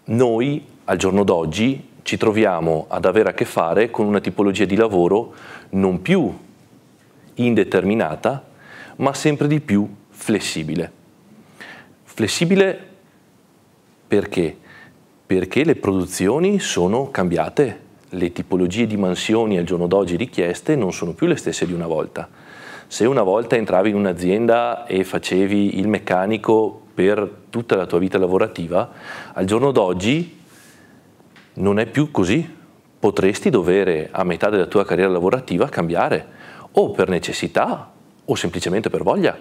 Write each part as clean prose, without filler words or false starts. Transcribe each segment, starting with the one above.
Noi al giorno d'oggi ci troviamo ad avere a che fare con una tipologia di lavoro non più indeterminata, ma sempre di più flessibile. Flessibile perché? Perché le produzioni sono cambiate, le tipologie di mansioni al giorno d'oggi richieste non sono più le stesse di una volta. Se una volta entravi in un'azienda e facevi il meccanico per tutta la tua vita lavorativa, al giorno d'oggi non è più così. Potresti dovere a metà della tua carriera lavorativa cambiare, o per necessità o semplicemente per voglia.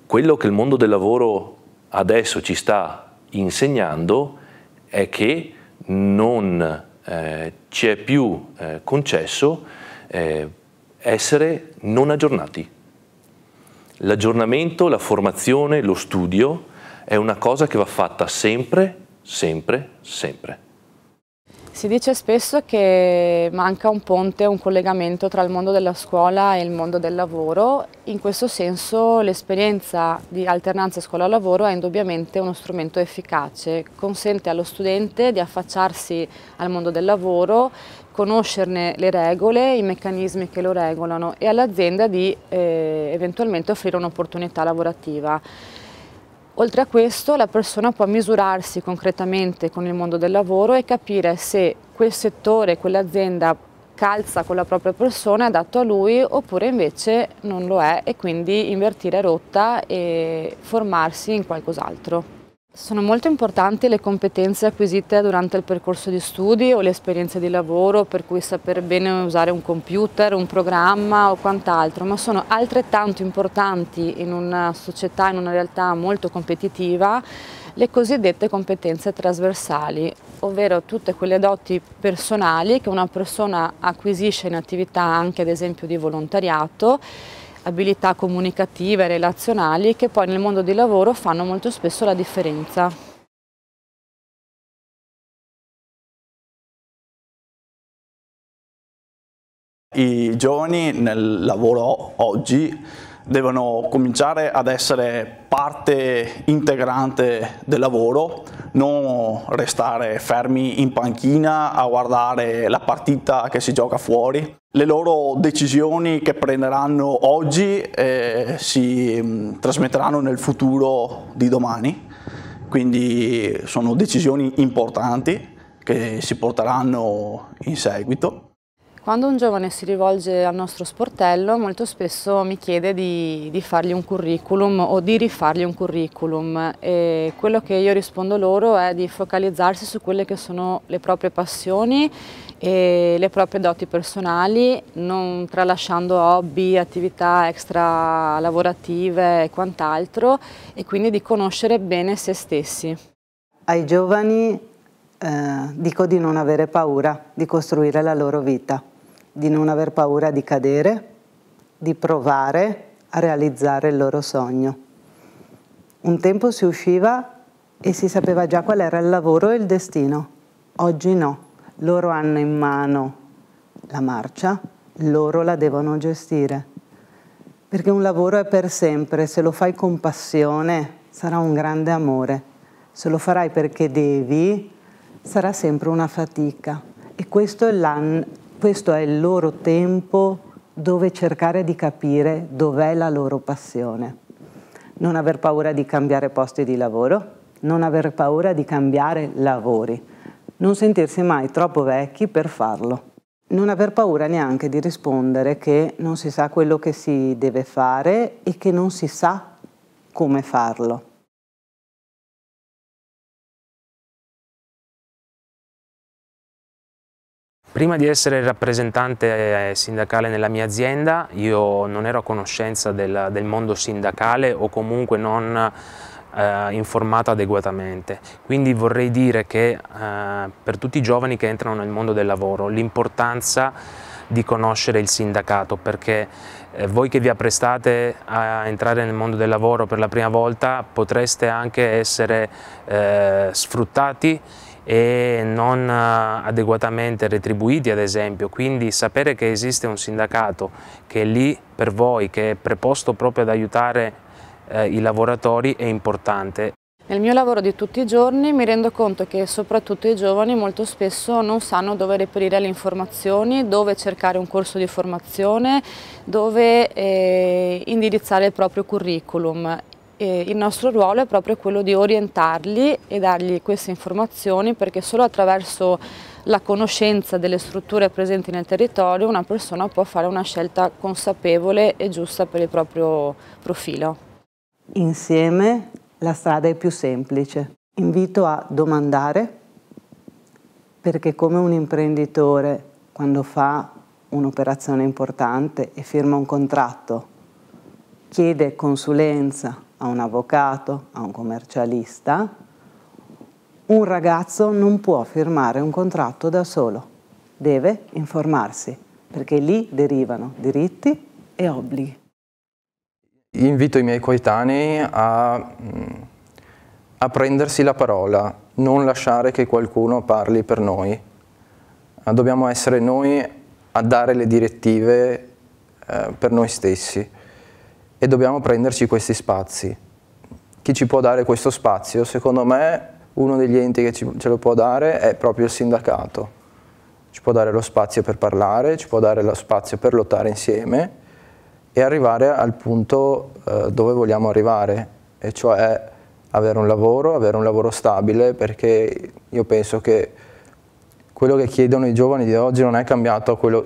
Quello che il mondo del lavoro adesso ci sta insegnando è che non ci è più concesso essere non aggiornati. L'aggiornamento, la formazione, lo studio è una cosa che va fatta sempre, sempre, sempre. Si dice spesso che manca un ponte, un collegamento tra il mondo della scuola e il mondo del lavoro. In questo senso l'esperienza di alternanza scuola-lavoro è indubbiamente uno strumento efficace, consente allo studente di affacciarsi al mondo del lavoro, conoscerne le regole, i meccanismi che lo regolano e all'azienda di eventualmente offrire un'opportunità lavorativa. Oltre a questo, la persona può misurarsi concretamente con il mondo del lavoro e capire se quel settore, quell'azienda calza con la propria persona, è adatto a lui oppure invece non lo è e quindi invertire rotta e formarsi in qualcos'altro. Sono molto importanti le competenze acquisite durante il percorso di studi o le esperienze di lavoro, per cui saper bene usare un computer, un programma o quant'altro, ma sono altrettanto importanti in una società, in una realtà molto competitiva, le cosiddette competenze trasversali, ovvero tutte quelle doti personali che una persona acquisisce in attività anche ad esempio di volontariato, abilità comunicative e relazionali che poi nel mondo del lavoro fanno molto spesso la differenza. I giovani nel lavoro oggi devono cominciare ad essere parte integrante del lavoro, non restare fermi in panchina a guardare la partita che si gioca fuori. Le loro decisioni che prenderanno oggi si trasmetteranno nel futuro di domani, quindi sono decisioni importanti che si porteranno in seguito. Quando un giovane si rivolge al nostro sportello, molto spesso mi chiede di fargli un curriculum o di rifargli un curriculum e quello che io rispondo loro è di focalizzarsi su quelle che sono le proprie passioni e le proprie doti personali, non tralasciando hobby, attività extra lavorative e quant'altro, e quindi di conoscere bene se stessi. Ai giovani dico di non avere paura di costruire la loro vita, di non aver paura di cadere, di provare a realizzare il loro sogno. Un tempo si usciva e si sapeva già qual era il lavoro e il destino. Oggi no, loro hanno in mano la marcia, loro la devono gestire. Perché un lavoro è per sempre, se lo fai con passione sarà un grande amore, se lo farai perché devi sarà sempre una fatica e questo è il loro tempo dove cercare di capire dov'è la loro passione. Non aver paura di cambiare posti di lavoro, non aver paura di cambiare lavori, non sentirsi mai troppo vecchi per farlo. Non aver paura neanche di rispondere che non si sa quello che si deve fare e che non si sa come farlo. Prima di essere rappresentante sindacale nella mia azienda io non ero a conoscenza del mondo sindacale o comunque non informato adeguatamente, quindi vorrei dire che per tutti i giovani che entrano nel mondo del lavoro l'importanza di conoscere il sindacato, perché voi che vi apprestate a entrare nel mondo del lavoro per la prima volta potreste anche essere sfruttati e non adeguatamente retribuiti ad esempio, quindi sapere che esiste un sindacato che è lì per voi, che è preposto proprio ad aiutare i lavoratori è importante. Nel mio lavoro di tutti i giorni mi rendo conto che soprattutto i giovani molto spesso non sanno dove reperire le informazioni, dove cercare un corso di formazione, dove indirizzare il proprio curriculum. Il nostro ruolo è proprio quello di orientarli e dargli queste informazioni, perché solo attraverso la conoscenza delle strutture presenti nel territorio una persona può fare una scelta consapevole e giusta per il proprio profilo. Insieme la strada è più semplice. Invito a domandare, perché come un imprenditore quando fa un'operazione importante e firma un contratto chiede consulenza a un avvocato, a un commercialista, un ragazzo non può firmare un contratto da solo, deve informarsi, perché lì derivano diritti e obblighi. Invito i miei coetanei a prendersi la parola, non lasciare che qualcuno parli per noi. Dobbiamo essere noi a dare le direttive per noi stessi e dobbiamo prenderci questi spazi. Chi ci può dare questo spazio? Secondo me uno degli enti che ce lo può dare è proprio il sindacato. Ci può dare lo spazio per parlare, ci può dare lo spazio per lottare insieme e arrivare al punto dove vogliamo arrivare, e cioè avere un lavoro stabile, perché io penso che quello che chiedono i giovani di oggi non è cambiato a quello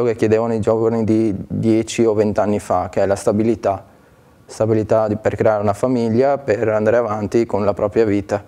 che chiedevano i giovani di 10 o 20 anni fa, che è la stabilità per creare una famiglia, per andare avanti con la propria vita.